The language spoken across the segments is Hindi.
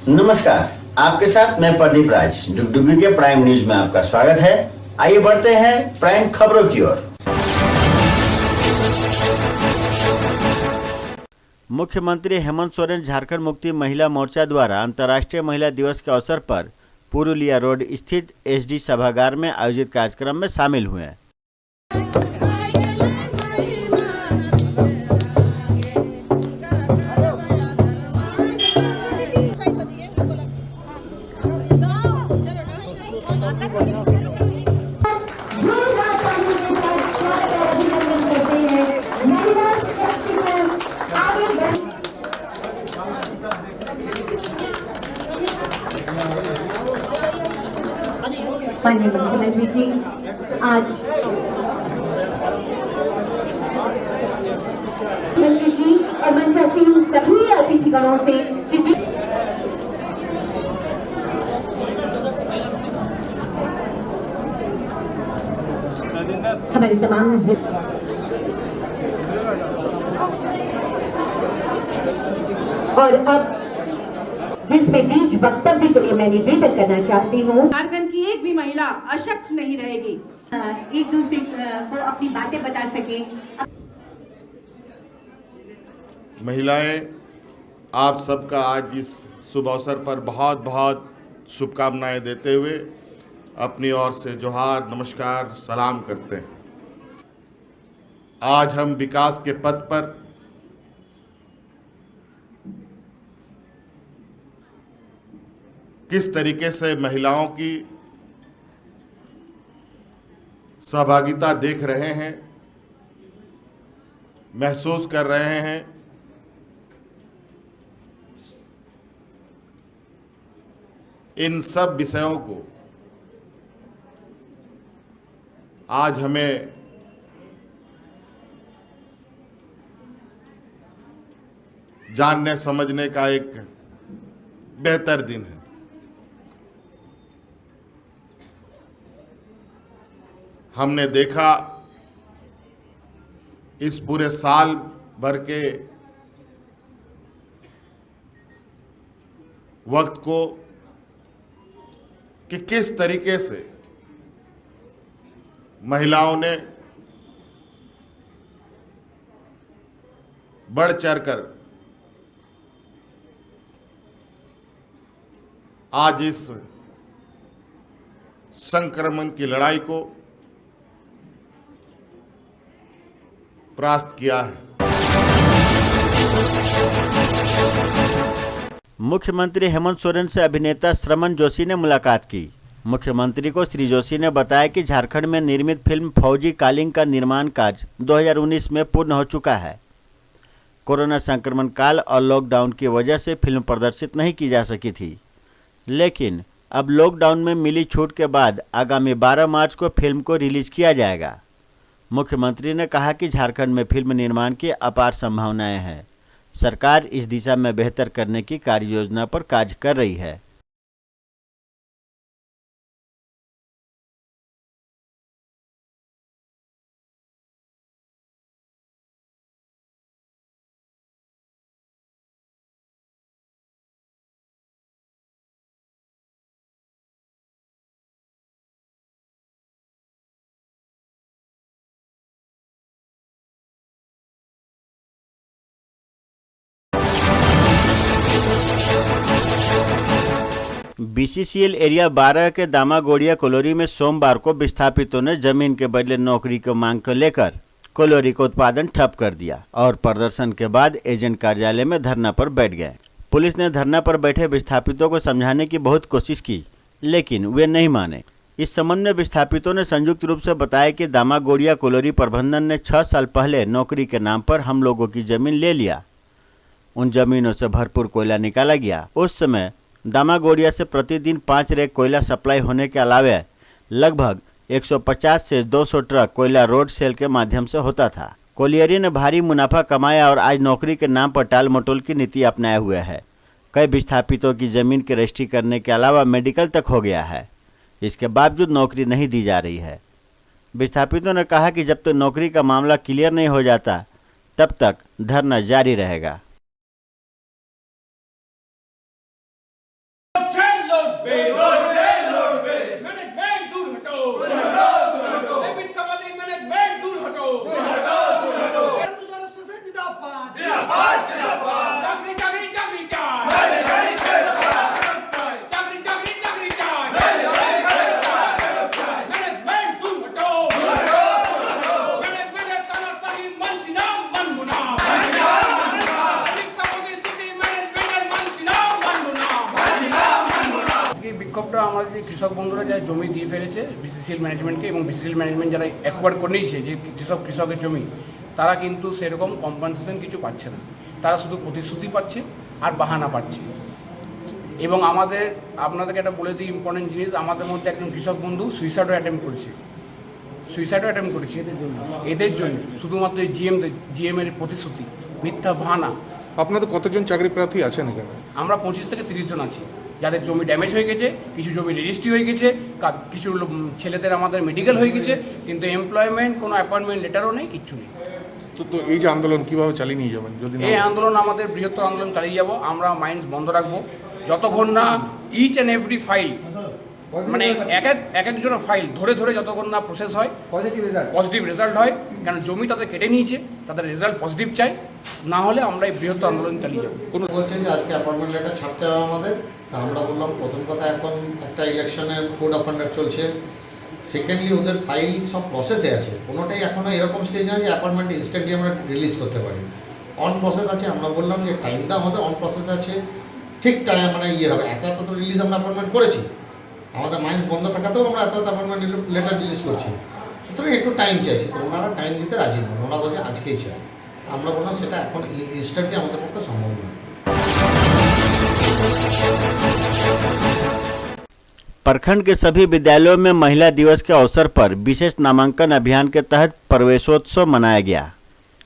नमस्कार। आपके साथ मैं प्रदीप राज। डुगडुगी के प्राइम न्यूज में आपका स्वागत है। आइए बढ़ते हैं प्राइम खबरों की ओर। मुख्यमंत्री हेमंत सोरेन झारखंड मुक्ति महिला मोर्चा द्वारा अंतर्राष्ट्रीय महिला दिवस के अवसर पर पुरुलिया रोड स्थित एसडी सभागार में आयोजित कार्यक्रम में शामिल हुए। माननीय मुख्यमंत्री जी आज मंत्री जी और मंचासीन सभी अतिथिगणों से हमारे तमाम और अब जिसमें बीच वक्तव्य के लिए मैं निवेदन करना चाहती हूँ, झारखंड की एक भी महिला अशक्त नहीं रहेगी, एक दूसरे को अपनी बातें बता सके। महिलाएं, आप सबका आज इस शुभ अवसर पर बहुत बहुत शुभकामनाएं देते हुए अपनी ओर से जोहार, नमस्कार, सलाम करते हैं। आज हम विकास के पथ पर किस तरीके से महिलाओं की सहभागिता देख रहे हैं, महसूस कर रहे हैं, इन सब विषयों को आज हमें जानने समझने का एक बेहतर दिन है। हमने देखा इस पूरे साल भर के वक्त को कि किस तरीके से महिलाओं ने बढ़ चढ़कर आज इस संक्रमण की लड़ाई को परास्त किया है। मुख्यमंत्री हेमंत सोरेन से अभिनेता श्रमण जोशी ने मुलाकात की। मुख्यमंत्री को श्री जोशी ने बताया कि झारखंड में निर्मित फिल्म फौजी कालिंग का निर्माण कार्य 2019 में पूर्ण हो चुका है। कोरोना संक्रमण काल और लॉकडाउन की वजह से फिल्म प्रदर्शित नहीं की जा सकी थी, लेकिन अब लॉकडाउन में मिली छूट के बाद आगामी 12 मार्च को फिल्म को रिलीज किया जाएगा। मुख्यमंत्री ने कहा कि झारखंड में फिल्म निर्माण की अपार संभावनाएं हैं। सरकार इस दिशा में बेहतर करने की कार्ययोजना पर कार्य कर रही है। बीसीसीएल एरिया 12 के दामागोड़िया कोलोरी में सोमवार को विस्थापितों ने जमीन के बदले नौकरी की मांग को लेकर कोलोरी का उत्पादन ठप कर दिया और प्रदर्शन के बाद एजेंट कार्यालय में धरना पर बैठ गए। पुलिस ने धरना पर बैठे विस्थापितों को समझाने की बहुत कोशिश की, लेकिन वे नहीं माने। इस संबंध में विस्थापितों ने संयुक्त रूप से बताया कि दामागोड़िया कोलोरी प्रबंधन ने 6 साल पहले नौकरी के नाम पर हम लोगों की जमीन ले लिया। उन जमीनों से भरपूर कोयला निकाला गया। उस समय दामागोड़िया से प्रतिदिन 5 रैक कोयला सप्लाई होने के अलावा लगभग 150 से 200 ट्रक कोयला रोड सेल के माध्यम से होता था। कोलियरी ने भारी मुनाफा कमाया और आज नौकरी के नाम पर टाल मटोल की नीति अपनाए हुए है। कई विस्थापितों की जमीन की रजिस्ट्री करने के अलावा मेडिकल तक हो गया है। इसके बावजूद नौकरी नहीं दी जा रही है। विस्थापितों ने कहा कि जब तक नौकरी का मामला क्लियर नहीं हो जाता तब तक धरना जारी रहेगा। বিক্ষোভটা আমাদের যে কৃষক বন্ধুরা যারা জমি দিয়ে ফেলেছে বিসিসিএল ম্যানেজমেন্টকে, এবং বিসিসিএল ম্যানেজমেন্ট যারা অ্যাকোয়ার করে নিয়েছে যে যেসব কৃষকের জমি, তারা কিন্তু সেরকম কম্পেনসেশন কিছু পাচ্ছে না। তারা শুধু প্রতিশ্রুতি পাচ্ছে আর বাহানা পাচ্ছে। এবং আপনাদেরকে একটা বলে দিই ইম্পর্টেন্ট জিনিস, আমাদের মধ্যে একজন কৃষক বন্ধু সুইসাইডও অ্যাটেম্প করেছে। এদের জন্য শুধুমাত্র এই জিএমের প্রতিশ্রুতি, মিথ্যা বাহানা। আপনাদের কতজন চাকরি প্রার্থী আছেন এখানে? আমরা 25 থেকে 30 জন আছি, যাদের জমি ড্যামেজ হয়ে গেছে, কিছু জমি রেজিস্ট্রি হয়ে গেছে, কিছু ছেলেদের আমাদের মেডিকেল হয়ে গেছে, কিন্তু এমপ্লয়মেন্ট কোনো অ্যাপয়েন্টমেন্ট লেটারও নেই, কিচ্ছু নেই। তো এই যে আন্দোলন কিভাবে চালিয়ে নিয়ে যাবেন? যদি এই আন্দোলন আমাদের বৃহত্তর আন্দোলন চালিয়ে যাব। আমরা মাইন্স বন্ধ রাখবো যতক্ষণ না ইচ অ্যান্ড এভরি ফাইল, মানে এক একজনের ফাইল ধরে ধরে যতক্ষণ না প্রসেস হয়, পজিটিভ রেজাল্ট হয়। কারণ জমি তাদের কেটে নিয়েছে, তাদের রেজাল্ট পজিটিভ চাই, না হলে আমরা এই বৃহত্তর আন্দোলন চালিয়ে যাবো। বলছেন যে আজকে অ্যাপয়েন্টমেন্ট লেটার ছাড়তে হবে আমাদের, তা আমরা বললাম প্রথম কথা এখন একটা ইলেকশনের কোড অফ কন্ডাক্ট চলছে, সেকেন্ডলি ওদের ফাইল সব প্রসেসে আছে, কোনোটাই এখনও এরকম স্টেজ নয় যে অ্যাপয়েন্টমেন্ট ইনস্ট্যান্টলি আমরা রিলিজ করতে পারি, অন প্রসেস আছে। আমরা বললাম যে টাইমটা আমাদের অন প্রসেস আছে, ঠিক টাইম মানে হবে, এত তো রিলিজ আমরা অ্যাপয়েন্টমেন্ট করেছি, আমাদের মাইন্স বন্ধ থাকাতেও আমরা এত অ্যাপয়েন্টমেন্ট লেটার রিলিজ করছি, সুতরাং একটু টাইম চাইছি। তো ওনারা টাইম দিতে রাজি নন, ওনারা বলছে আজকেই চাই। আমরা বললাম সেটা এখন ইনস্ট্যান্টলি আমাদের পক্ষে সম্ভব নয়। प्रखंड के सभी विद्यालयों में महिला दिवस के अवसर पर विशेष नामांकन अभियान के तहत प्रवेशोत्सव मनाया गया,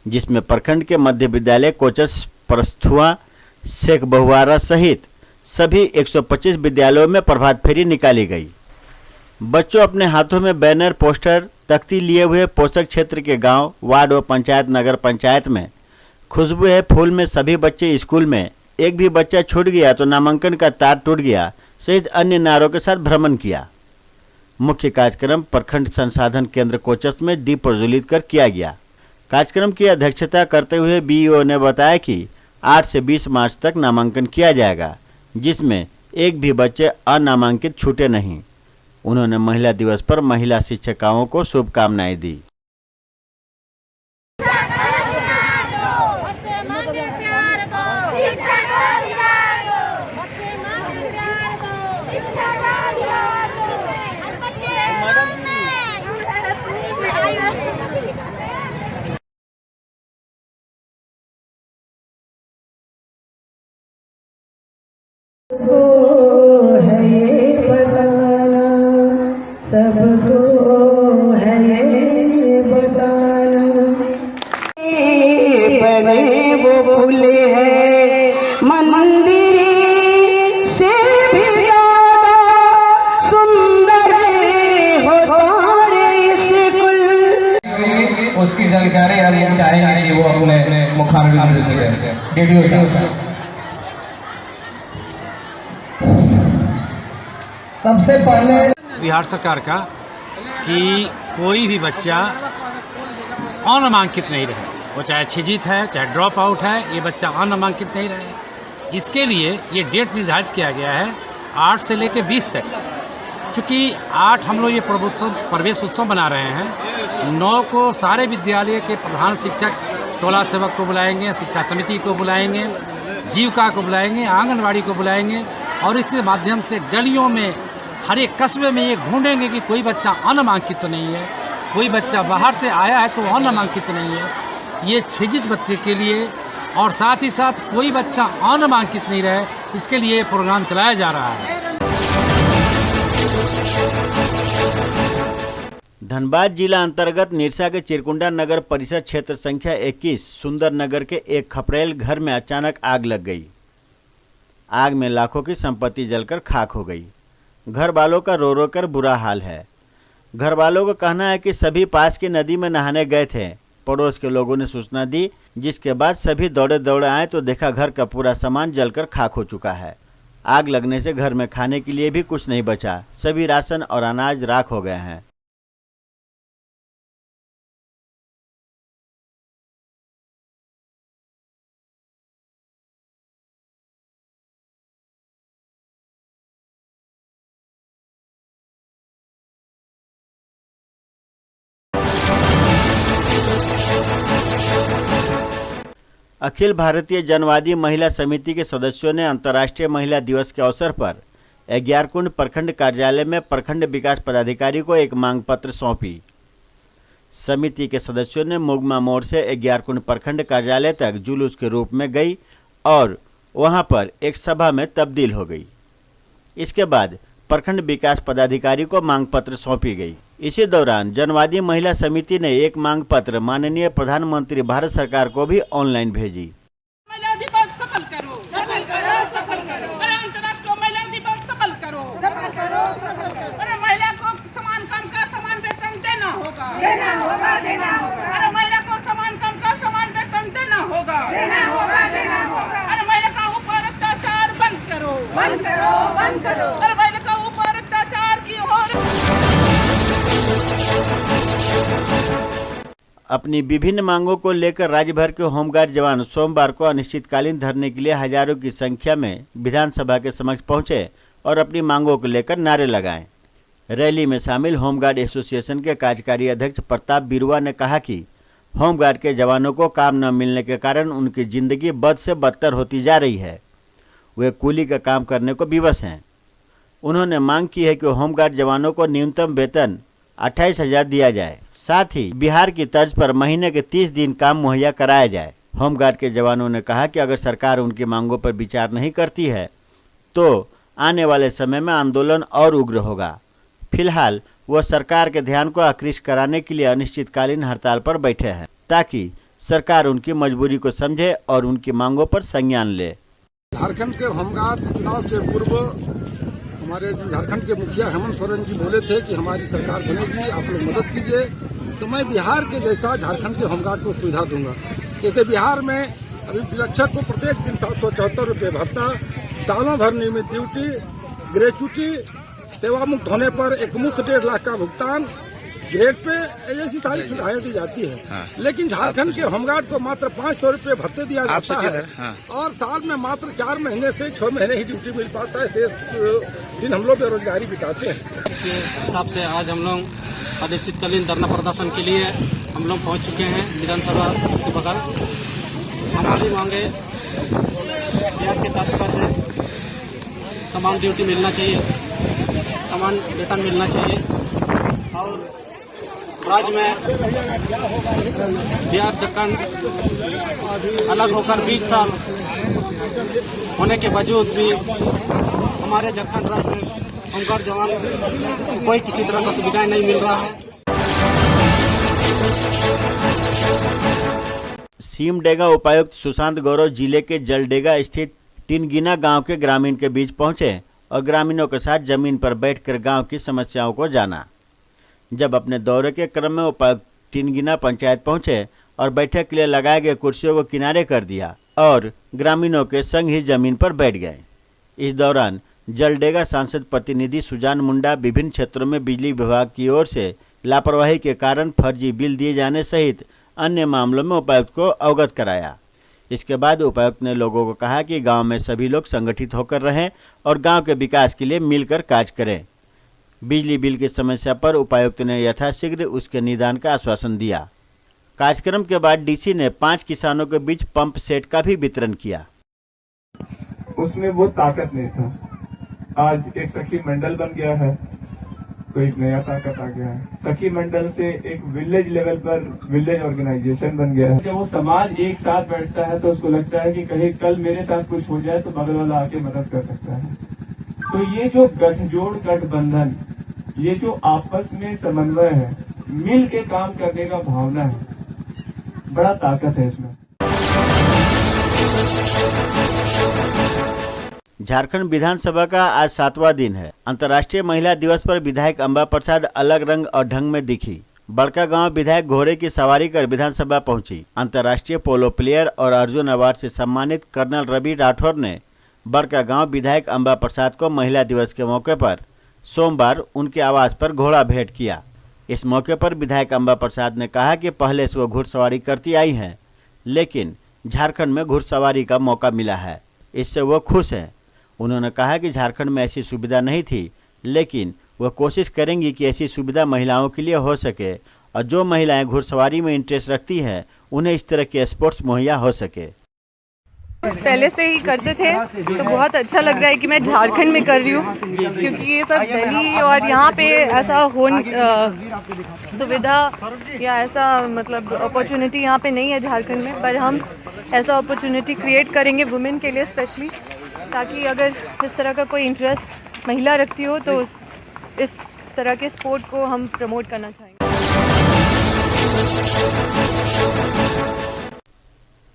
जिसमें प्रखंड के मध्य विद्यालय कोचस परस्थुआ शेख बहुआरा सहित सभी 125 विद्यालयों में प्रभात फेरी निकाली गई। बच्चों अपने हाथों में बैनर, पोस्टर, तख्ती लिए हुए पोषक क्षेत्र के गांव, वार्ड व पंचायत, नगर पंचायत में खुशबू है फूल में सभी बच्चे स्कूल में, एक भी बच्चा छूट गया तो नामांकन का तार टूट गया सहित अन्य नारों के साथ भ्रमण किया। मुख्य कार्यक्रम प्रखंड संसाधन केंद्र कोचस में दीप प्रज्वलित कर किया गया। कार्यक्रम की अध्यक्षता करते हुए बीईओ ने बताया कि 8 से 20 मार्च तक नामांकन किया जाएगा, जिसमें एक भी बच्चे अनामांकित छूटे नहीं। उन्होंने महिला दिवस पर महिला शिक्षिकाओं को शुभकामनाएं दी। है ये बताना, सबको है ये बताना, बने वो फूले हैं मंदिर से भी ज्यादा सुंदर हो सारे स्कूल। उसकी जानकारी हम चाहेंगे कि वो अपने मुखारबिन से रेडियो सबसे पहले बिहार सरकार का कि कोई भी बच्चा अनामांकित नहीं रहे, वो चाहे छिजित है चाहे ड्रॉप आउट है, ये बच्चा अनामांकित नहीं रहे। इसके लिए ये डेट निर्धारित किया गया है 8 से लेकर 20 तक। चूँकि 8 हम लोग ये प्रवेश उत्सव बना रहे हैं, 9 को सारे विद्यालय के प्रधान शिक्षक टोला सेवक को बुलाएंगे, शिक्षा समिति को बुलाएंगे, जीविका को बुलाएंगे, आंगनवाड़ी को बुलाएंगे, और इसके माध्यम से गलियों में हर एक कस्बे में ये ढूंढेंगे कि कोई बच्चा अनामांकित तो नहीं है, कोई बच्चा बाहर से आया है तो अनामांकित तो नहीं है। ये छिजित बच्चे के लिए और साथ ही साथ कोई बच्चा अनामांकित नहीं रहे, इसके लिए प्रोग्राम चलाया जा रहा है। धनबाद जिला अंतर्गत निरसा के चिरकुंडा नगर परिषद क्षेत्र संख्या 21 सुंदर नगर के एक खपरेल घर में अचानक आग लग गई। आग में लाखों की संपत्ति जलकर खाक हो गई। घर वालों का रो रो कर बुरा हाल है। घर वालों का कहना है कि सभी पास की नदी में नहाने गए थे। पड़ोस के लोगों ने सूचना दी, जिसके बाद सभी दौड़े दौड़े आए तो देखा घर का पूरा सामान जलकर खाक हो चुका है। आग लगने से घर में खाने के लिए भी कुछ नहीं बचा, सभी राशन और अनाज राख हो गए हैं। अखिल भारतीय जनवादी महिला समिति के सदस्यों ने अंतर्राष्ट्रीय महिला दिवस के अवसर पर अग्यारकुंड प्रखंड कार्यालय में प्रखंड विकास पदाधिकारी को एक मांग पत्र सौंपी। समिति के सदस्यों ने मुगमा मोड़ से अग्यारकुंड प्रखंड कार्यालय तक जुलूस के रूप में गई और वहां पर एक सभा में तब्दील हो गई। इसके बाद प्रखंड विकास पदाधिकारी को मांग पत्र सौंपी गई। इसी दौरान जनवादी महिला समिति ने एक मांग पत्र माननीय प्रधानमंत्री भारत सरकार को भी ऑनलाइन भेजी। महिला दिवस सफल करो, सफल करो, सफल करो। अरे अंतर्राष्ट्रीय महिला दिवस सफल करो, सफल करो, सफल करो। अरे महिला को समान काम का समान वेतन देना होगा, देना होगा, देना होगा। अरे महिला को समान काम का समान वेतन देना होगा, देना होगा, देना होगा। अरे महिला का ऊपर अत्याचार बंद करो, बंद करो, बंद करो। अरे महिला का ऊपर अत्याचार की और अपनी विभिन्न मांगों को लेकर राज्य भर के होमगार्ड जवान सोमवार को अनिश्चितकालीन धरने के लिए हजारों की संख्या में विधानसभा के समक्ष पहुंचे और अपनी मांगों को लेकर नारे लगाए। रैली में शामिल होमगार्ड एसोसिएशन के कार्यकारी अध्यक्ष प्रताप बिरुआ ने कहा कि होमगार्ड के जवानों को काम न मिलने के कारण उनकी जिंदगी बद से बदतर होती जा रही है। वे कूली का काम करने को विवश हैं। उन्होंने मांग की है कि होमगार्ड जवानों को न्यूनतम वेतन 28,000 दिया जाए, साथ ही बिहार की तर्ज पर महीने के 30 दिन काम मुहैया कराया जाए। होमगार्ड के जवानों ने कहा कि अगर सरकार उनकी मांगों पर विचार नहीं करती है तो आने वाले समय में आंदोलन और उग्र होगा। फिलहाल वह सरकार के ध्यान को आकृष्ट कराने के लिए अनिश्चितकालीन हड़ताल पर बैठे हैं ताकि सरकार उनकी मजबूरी को समझे और उनकी मांगों पर संज्ञान ले। झारखंड के होमगार्ड चुनाव के पूर्व हमारे झारखंड के मुखिया हेमंत सोरेन जी बोले थे कि हमारी सरकार बनेगी, आप लोग मदद कीजिए तो मैं बिहार के जैसा झारखंड के होमगार्ड को सुविधा दूंगा। जैसे बिहार में अभी विलक्षक को प्रत्येक दिन 774 रुपये भत्ता, सालों भर नियमित ड्यूटी, ग्रेचुटी, सेवा मुक्त होने पर एक मुफ्त 1.5 लाख का भुगतान, ग्रेड पे ऐसी सारी सुविधाएं दी जाती है। लेकिन झारखंड के होमगार्ड को मात्र 500 रुपये भत्ते दिया जाता है और साल में मात्र 4 महीने से 6 महीने ही ड्यूटी मिल पाता है। शेष दिन हम लोग बेरोजगारी बिताते हैं। के हिसाब से आज हम लोग अनिश्चितकालीन धरना प्रदर्शन के लिए हम लोग पहुंच चुके हैं विधानसभा के बगल। हमारी मांगे बिहार के तर्ज पर है, समान ड्यूटी मिलना चाहिए, समान वेतन मिलना चाहिए और राज्य में बिहार झारखंड अलग होकर 20 साल होने के बावजूद भी हमारे झारखंड राज्य में होमगार्ड जवान को कोई किसी तरह का सुविधाएं नहीं मिल रहा है। सीमडेगा उपायुक्त सुशांत गौरव जिले के जलडेगा स्थित टिनगिना गांव के ग्रामीण के बीच पहुंचे और ग्रामीणों के साथ जमीन पर बैठकर गांव की समस्याओं को जाना। जब अपने दौरे के क्रम में उपायुक्त टिनगिना पंचायत पहुंचे और बैठक के लिए लगाए गए कुर्सियों को किनारे कर दिया और ग्रामीणों के संग ही जमीन पर बैठ गए। इस दौरान जलडेगा सांसद प्रतिनिधि सुजान मुंडा विभिन्न क्षेत्रों में बिजली विभाग की ओर से लापरवाही के कारण फर्जी बिल दिए जाने सहित अन्य मामलों में उपायुक्त को अवगत कराया। इसके बाद उपायुक्त ने लोगों को कहा कि गांव में सभी लोग संगठित होकर रहें और गांव के विकास के लिए मिलकर कार्य करें। बिजली बिल की समस्या पर उपायुक्त ने यथाशीघ्र उसके निदान का आश्वासन दिया। कार्यक्रम के बाद डीसी ने 5 किसानों के बीच पंप सेट का भी वितरण किया। उसमें वो ताकत नहीं था, आज एक सखी मंडल बन गया है तो एक नया ताकत आ गया है। सखी मंडल से एक विलेज लेवल पर विलेज ऑर्गेनाइजेशन बन गया है। जब वो समाज एक साथ बैठता है तो उसको लगता है कि कहीं कल मेरे साथ कुछ हो जाए तो बगल वाला आके मदद कर सकता है। तो ये जो गठजोड़ गठबंधन, ये जो आपस में समन्वय है, मिल के काम करने का भावना है, बड़ा ताकत है इसमें। झारखंड विधानसभा का आज 7वां दिन है। अंतर्राष्ट्रीय महिला दिवस पर विधायक अंबा प्रसाद अलग रंग और ढंग में दिखी। बड़का गांव विधायक घोड़े की सवारी कर विधानसभा पहुंची। अंतर्राष्ट्रीय पोलो प्लेयर और अर्जुन अवार्ड से सम्मानित कर्नल रवि राठौर ने बड़का गांव विधायक अंबा प्रसाद को महिला दिवस के मौके पर सोमवार उनके आवास पर घोड़ा भेंट किया। इस मौके पर विधायक अंबा प्रसाद ने कहा कि पहले से वो घुड़सवारी करती आई हैं, लेकिन झारखंड में घुड़सवारी का मौका मिला है, इससे वो खुश हैं। उन्होंने कहा कि झारखंड में ऐसी सुविधा नहीं थी, लेकिन वह कोशिश करेंगी कि ऐसी सुविधा महिलाओं के लिए हो सके और जो महिलाएं घुड़सवारी में इंटरेस्ट रखती हैं उन्हें इस तरह के स्पोर्ट्स मुहैया हो सके। पहले से ही करते थे तो बहुत अच्छा लग रहा है कि मैं झारखंड में कर रही हूँ, क्योंकि ये सब दिल्ली और यहाँ पे ऐसा सुविधा या ऐसा मतलब अपॉर्चुनिटी यहाँ पे नहीं है झारखंड में, पर हम ऐसा अपॉर्चुनिटी क्रिएट करेंगे वुमेन के लिए स्पेशली, ताकि अगर इस तरह का कोई इंटरेस्ट महिला रखती हो तो इस तरह के स्पोर्ट को हम प्रमोट करना चाहेंगे।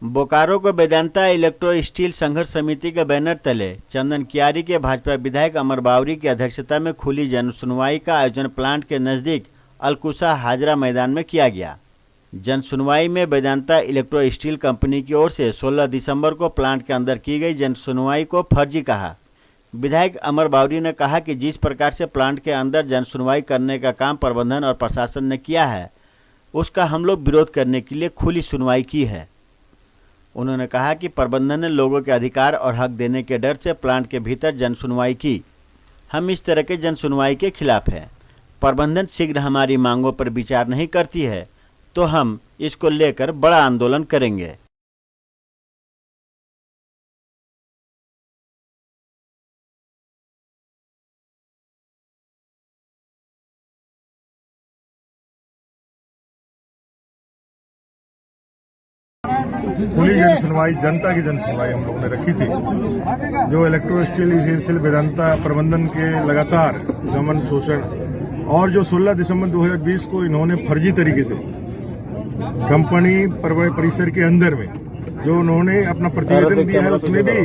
बोकारो को वेदांता इलेक्ट्रो स्टील संघर्ष समिति के बैनर तले चंदन कियारी के भाजपा विधायक अमर बावरी की अध्यक्षता में खुली जन सुनवाई का आयोजन प्लांट के नजदीक अलकुसा हाजरा मैदान में किया गया। जन सुनवाई में वेदांता इलेक्ट्रो स्टील कंपनी की ओर से 16 दिसंबर को प्लांट के अंदर की गई जन सुनवाई को फर्जी कहा। विधायक अमर बावरी ने कहा कि जिस प्रकार से प्लांट के अंदर जन सुनवाई करने का काम प्रबंधन और प्रशासन ने किया है, उसका हम लोग विरोध करने के लिए खुली सुनवाई की है। उन्होंने कहा कि प्रबंधन ने लोगों के अधिकार और हक देने के डर से प्लांट के भीतर जन सुनवाई की। हम इस तरह के जन सुनवाई के खिलाफ हैं। प्रबंधन शीघ्र हमारी मांगों पर विचार नहीं करती है तो हम इसको लेकर बड़ा आंदोलन करेंगे। खुली जन सुनवाई, जनता की जन सुनवाई हम लोगों ने रखी थी। जो इलेक्ट्रो स्टील वेदांता प्रबंधन के लगातार दमन शोषण और जो 16 दिसंबर 2020 को इन्होंने फर्जी तरीके से कंपनी परिसर के अंदर में जो उन्होंने अपना प्रतिवेदन दिया है, उसमें भी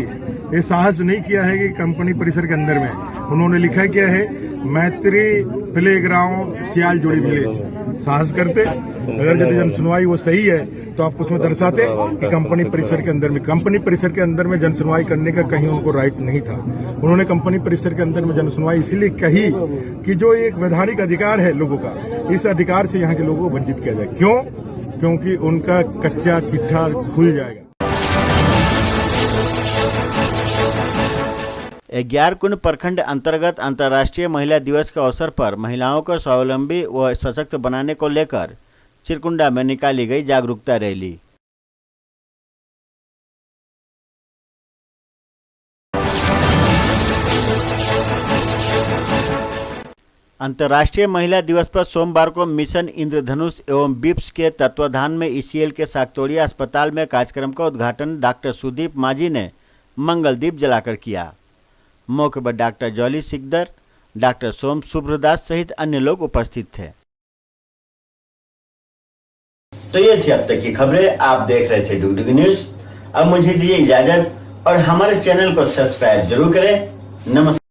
ये साहस नहीं किया है कि कंपनी परिसर के अंदर में उन्होंने लिखा क्या है, मैत्री प्लेग्राउंड सियालजुड़ी विलेज। साहस करते, अगर यदि जन सुनवाई वो सही है तो आप उसमें दर्शाते कि कंपनी परिसर के अंदर में जन सुनवाई करने का कहीं उनको राइट नहीं था। उन्होंने कंपनी परिसर के अंदर में जन सुनवाई इसलिए कही कि जो एक वैधानिक अधिकार है लोगों का, इस अधिकार से यहाँ के लोगों को वंचित किया जाए। क्यों? क्योंकि उनका कच्चा चिट्ठा खुल जाएगा। ग्यारकुंड प्रखंड अंतर्गत अंतर्राष्ट्रीय महिला दिवस के अवसर पर महिलाओं को स्वावलंबी व सशक्त बनाने को लेकर चिरकुंडा में निकाली गई जागरूकता रैली। अंतर्राष्ट्रीय महिला दिवस पर सोमवार को मिशन इंद्रधनुष एवं बिप्स के तत्वाधान में ईसीएल के साकतोड़िया अस्पताल में कार्यक्रम का उद्घाटन डॉक्टर सुदीप माझी ने मंगल दीप जलाकर किया। मौके पर डॉक्टर जॉली सिकदर, डॉक्टर सोम सुब्रदास सहित अन्य लोग उपस्थित थे। तो ये थी अब तक की खबरें। आप देख रहे थे डुगडुगी न्यूज। अब मुझे दीजिए इजाजत और हमारे चैनल को सब्सक्राइब जरूर करें। नमस्कार।